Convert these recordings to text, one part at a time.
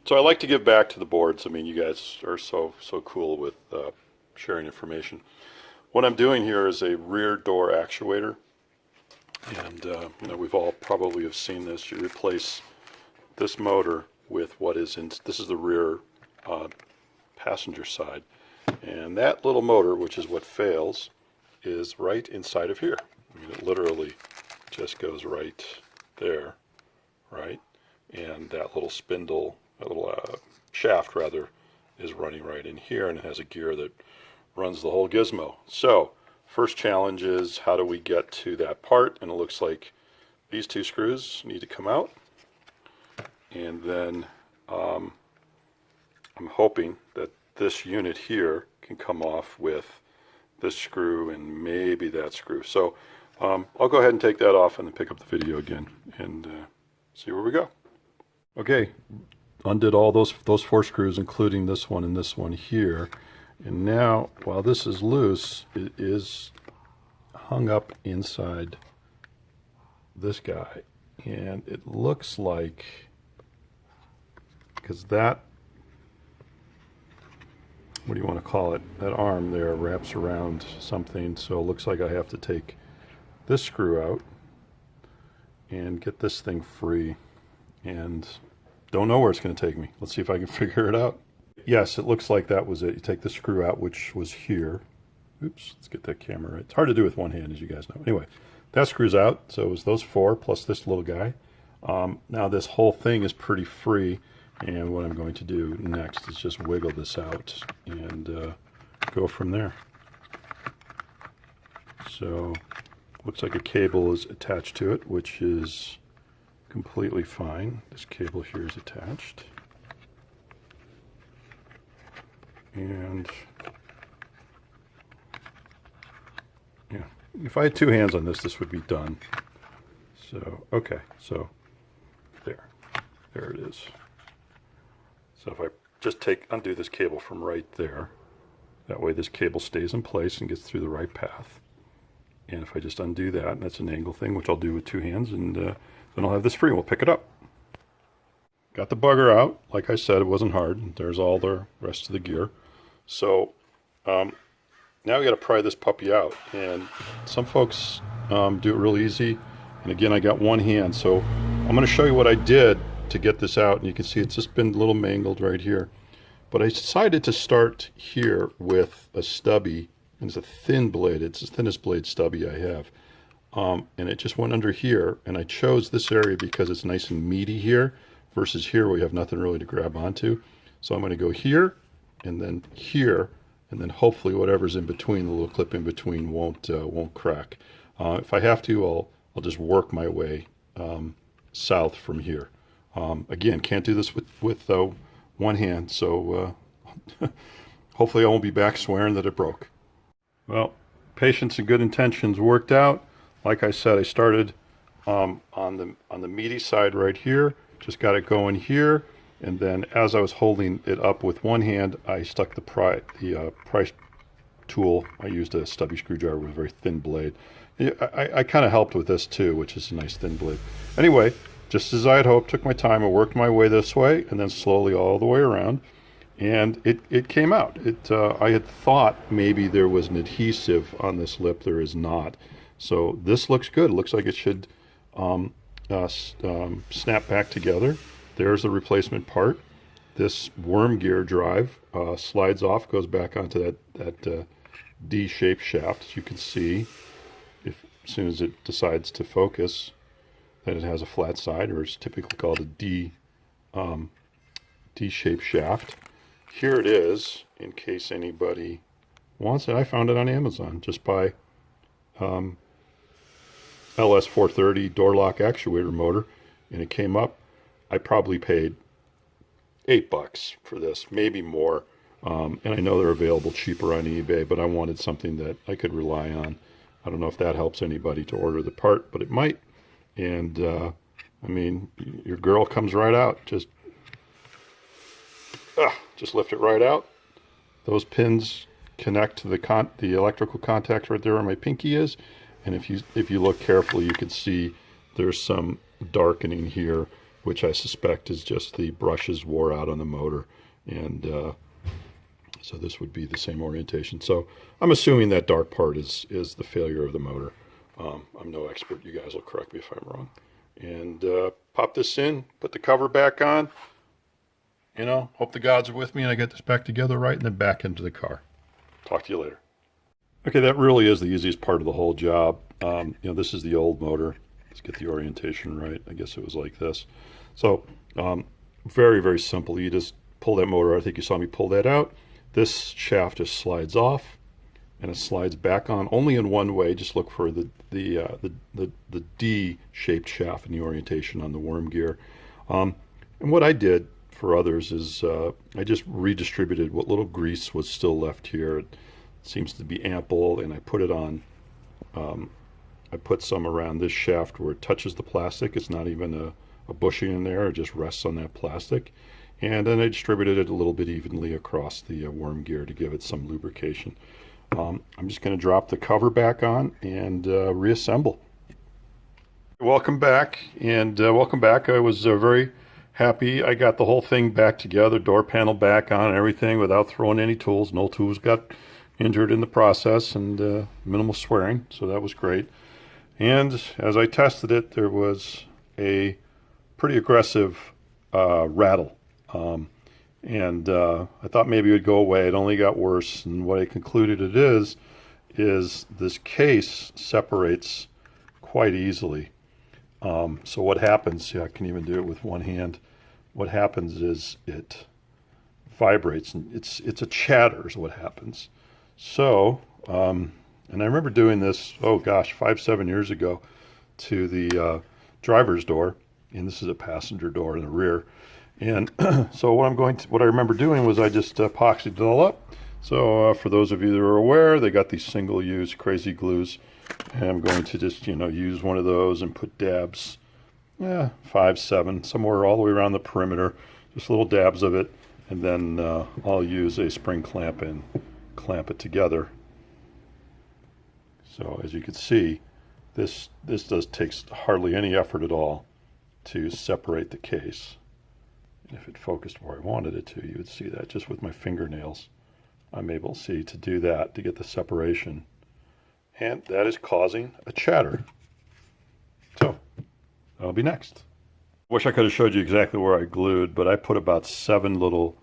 So I like to give back to the boards. I mean, you guys are so cool with sharing information. What I'm doing here is a rear door actuator, and you know, we've all probably have seen this. You replace this motor with what is in, this is the rear passenger side, and that little motor, which is what fails, is right inside of here. I mean, it literally just goes right there, right? And that little spindle, that little shaft rather, is running right in here, and it has a gear that runs the whole gizmo. So first challenge is, how do we get to that part? And it looks like these two screws need to come out, and then I'm hoping that this unit here can come off with this screw and maybe that screw. So I'll go ahead and take that off and then pick up the video again and see where we go. Okay, undid all those 4 screws, including this one and this one here. And now, while this is loose, it is hung up inside this guy. And it looks like, because that, what do you want to call it, that arm there wraps around something, so it looks like I have to take this screw out and get this thing free, and don't know where it's going to take me. Let's see if I can figure it out. Yes, it looks like that was it. You take the screw out, which was here. Oops, let's get that camera right. It's hard to do with one hand, as you guys know. Anyway, that screws out, so it was those 4 plus this little guy. Now this whole thing is pretty free, and what I'm going to do next is just wiggle this out and go from there. So looks like a cable is attached to it, which is completely fine. This cable here is attached. And yeah, if I had 2 hands on this, this would be done. So, okay, so there it is. So if I just undo this cable from right there, that way this cable stays in place and gets through the right path. And if I just undo that, and that's an angle thing, which I'll do with 2 hands, and then I'll have this free and we'll pick it up. Got the bugger out. Like I said, it wasn't hard. There's all the rest of the gear. So now we got to pry this puppy out, and some folks do it real easy. And again, I got one hand, so I'm going to show you what I did to get this out, and you can see it's just been a little mangled right here. But I decided to start here with a stubby, and it's a thin blade. It's the thinnest blade stubby I have. And it just went under here, and I chose this area because it's nice and meaty here versus here where we have nothing really to grab onto. So I'm going to go here and then here, and then hopefully whatever's in between, the little clip in between, won't crack. If I have to, I'll just work my way south from here. Again, can't do this with one hand, so hopefully I won't be back swearing that it broke. Well, patience and good intentions worked out. Like I said, I started on the meaty side right here, just got it going here, and then as I was holding it up with one hand, I stuck the pry tool. I used a stubby screwdriver with a very thin blade. I kind of helped with this too, which is a nice thin blade. Anyway, just as I had hoped, took my time, I worked my way this way and then slowly all the way around, and it came out. I had thought maybe there was an adhesive on this lip. There is not. So this looks good. It looks like it should snap back together. There's the replacement part. This worm gear drive slides off, goes back onto that D-shaped shaft, as you can see. As soon as it decides to focus, that it has a flat side, or it's typically called a D-shaped shaft. Here it is, in case anybody wants it. I found it on Amazon just by LS430 door lock actuator motor, and it came up. I probably paid $8 for this, maybe more. And I know they're available cheaper on eBay, but I wanted something that I could rely on. I don't know if that helps anybody to order the part, but it might. And I mean, your girl comes right out. Just lift it right out. Those pins connect to the electrical contacts right there where my pinky is. And if you look carefully, you can see there's some darkening here, which I suspect is just the brushes wore out on the motor. And so this would be the same orientation. So I'm assuming that dark part is the failure of the motor. I'm no expert. You guys will correct me if I'm wrong. And pop this in, put the cover back on. You know, hope the gods are with me and I get this back together right, and then back into the car. Talk to you later. Okay, that really is the easiest part of the whole job. You know, this is the old motor. Let's get the orientation right. I guess it was like this. So very, very simple. You just pull that motor out. I think you saw me pull that out. This shaft just slides off, and it slides back on only in one way. Just look for the D-shaped shaft in the orientation on the worm gear. And what I did for others is I just redistributed what little grease was still left here. It seems to be ample, and I put it on. I put some around this shaft where it touches the plastic. It's not even a bushing in there. It just rests on that plastic. And then I distributed it a little bit evenly across the worm gear to give it some lubrication. I'm just going to drop the cover back on and reassemble. Welcome back, and welcome back. I was very happy. I got the whole thing back together, door panel back on and everything without throwing any tools. No tools got injured in the process, and minimal swearing, so that was great. And as I tested it, there was a pretty aggressive rattle. And I thought maybe it would go away. It only got worse, and what I concluded it is this case separates quite easily. So what happens, I can even do it with one hand. What happens is it vibrates, and it's a chatter is what happens. So, and I remember doing this, oh gosh, 5-7 years ago to the driver's door, and this is a passenger door in the rear. And so what I remember doing was I just epoxied it all up. So for those of you that are aware, they got these single-use crazy glues. And I'm going to just, use one of those and put dabs, 5, 7, somewhere all the way around the perimeter, just little dabs of it. And then I'll use a spring clamp and clamp it together. So as you can see, this takes hardly any effort at all to separate the case. If it focused where I wanted it to, you would see that just with my fingernails. I'm able to do that to get the separation. And that is causing a chatter. So, that'll be next. Wish I could have showed you exactly where I glued, but I put about 7 little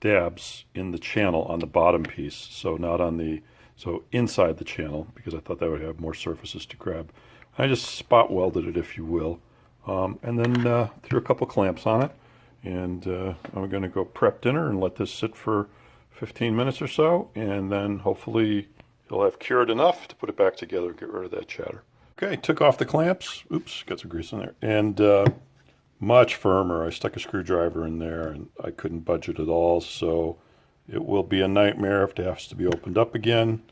dabs in the channel on the bottom piece. So inside the channel, because I thought that would have more surfaces to grab. I just spot welded it, if you will. And then threw a couple clamps on it, and I'm going to go prep dinner and let this sit for 15 minutes or so, and then hopefully it'll have cured enough to put it back together and get rid of that chatter. Okay, took off the clamps. Oops, got some grease in there. And much firmer. I stuck a screwdriver in there, and I couldn't budge it at all, so it will be a nightmare if it has to be opened up again.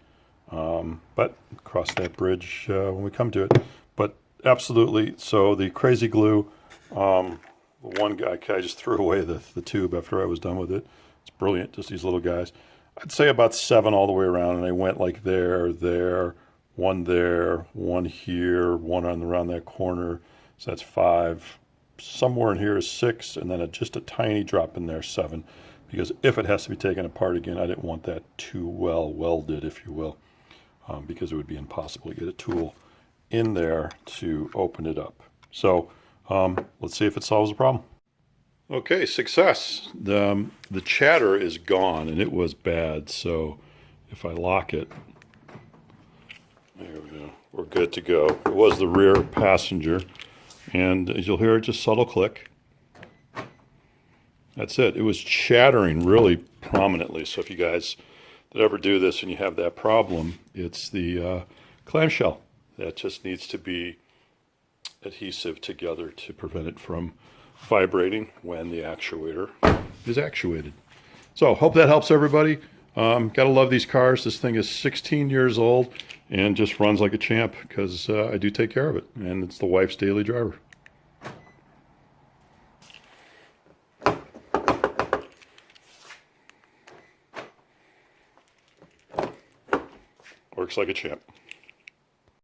But cross that bridge when we come to it. But absolutely. So the crazy glue, one guy, I just threw away the tube after I was done with it. It's brilliant, just these little guys. I'd say about 7 all the way around, and I went like there, one here, one around that corner. So that's 5. Somewhere in here is 6, and then just a tiny drop in there, 7. Because if it has to be taken apart again, I didn't want that too well welded, if you will, because it would be impossible to get a tool in there to open it up. So let's see if it solves the problem. Okay, success. The chatter is gone, and it was bad. So if I lock it, there we go. We're good to go. It was the rear passenger, and as you'll hear, just subtle click. That's it. It was chattering really prominently. So if you guys that ever do this and you have that problem, it's the clamshell. That just needs to be adhesive together to prevent it from vibrating when the actuator is actuated. So hope that helps everybody. Gotta love these cars. This thing is 16 years old and just runs like a champ because I do take care of it, and it's the wife's daily driver. Works like a champ.